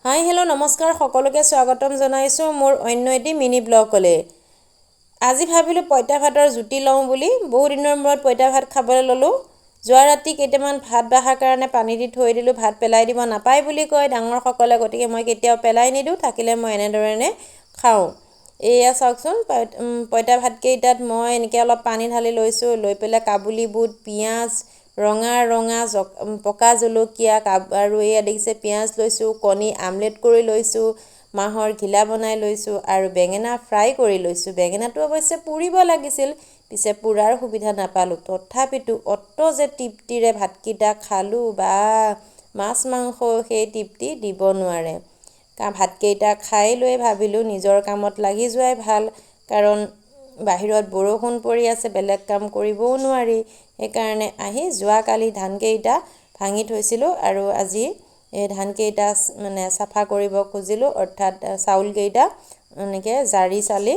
Hi hello' নমস্কাৰ সকলোকে স্বাগতম জনাইছোঁ মোৰ অন্য এটি মিনি ব্লগলৈ। আজি ভাবিলোঁ পঁইতা ভাতৰ জুতি লওঁ বুলি বহু দিনৰ মূৰত পঁইতা ভাত খাবলৈ ল'লোঁ। যোৱা ৰাতি কেইটামান ভাত বহাৰ কাৰণে পানী দি থৈ দিলোঁ, ভাত পেলাই দিব নাপায় বুলি কয় ডাঙৰসকলে, গতিকে মই কেতিয়াও পেলাই নিদিওঁ, থাকিলে মই এনেধৰণে খাওঁ। এয়া চাওকচোন, পঁইতা ভাতকেইটাত মই এনেকৈ অলপ পানী ঢালি লৈছোঁ, লৈ পেলাই কাবুলি বুট, পিঁয়াজ, ৰঙা পকা জলকীয়া আৰু এয়া দেখিছে পিঁয়াজ লৈছোঁ, কণী আমলেট কৰি লৈছোঁ, মাহৰ ঘিলা বনাই লৈছোঁ আৰু বেঙেনা ফ্ৰাই কৰি লৈছোঁ। বেঙেনাটো অৱশ্যে পুৰিব লাগিছিল, পিছে পুৰাৰ সুবিধা নাপালোঁ। তথাপিতো অত যে তৃপ্তিৰে ভাতকেইটা খালোঁ, বা মাছ মাংস সেই তৃপ্তি দিব নোৱাৰে। ভাতকেইটা খাই লৈ ভাবিলোঁ নিজৰ কামত লাগি যোৱাই ভাল, কাৰণ বাহিৰত বৰষুণ পৰি আছে, বেলেগ কাম কৰিবও নোৱাৰি। সেইকাৰণে আহি যোৱাকালি ধানকেইটা ভাঙি থৈছিলোঁ আৰু আজি এই ধানকেইটা চাফা কৰিব খুজিলোঁ, অৰ্থাৎ চাউলকেইটা এনেকৈ জাৰি চালি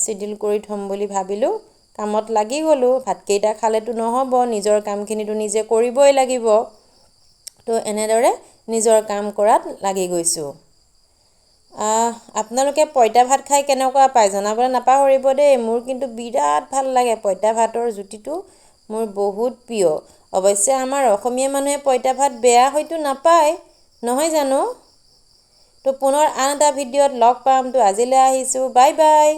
চিডিল কৰি থ'ম বুলি ভাবিলোঁ। কামত লাগি গ'লোঁ। ভাতকেইটা খালেতো নহ'ব, নিজৰ কামখিনিতো নিজে কৰিবই লাগিব। তো এনেদৰে নিজৰ কাম কৰাত লাগি গৈছোঁ। আপোনালোকে পঁইতা ভাত খাই কেনেকুৱা পায় জনাবলৈ নাপাহৰিব দেই। মোৰ কিন্তু বিৰাট ভাল লাগে, পঁইতা ভাতৰ জুতিটো মোৰ বহুত প্ৰিয়। অৱশ্যে আমাৰ অসমীয়া মানুহে পঁইতা ভাত বেয়া হয়তো নাপায়, নহয় জানো? তো পুনৰ আন এটা ভিডিঅ'ত লগ পাম। তো আজিলৈ আহিছোঁ, বাই বাই।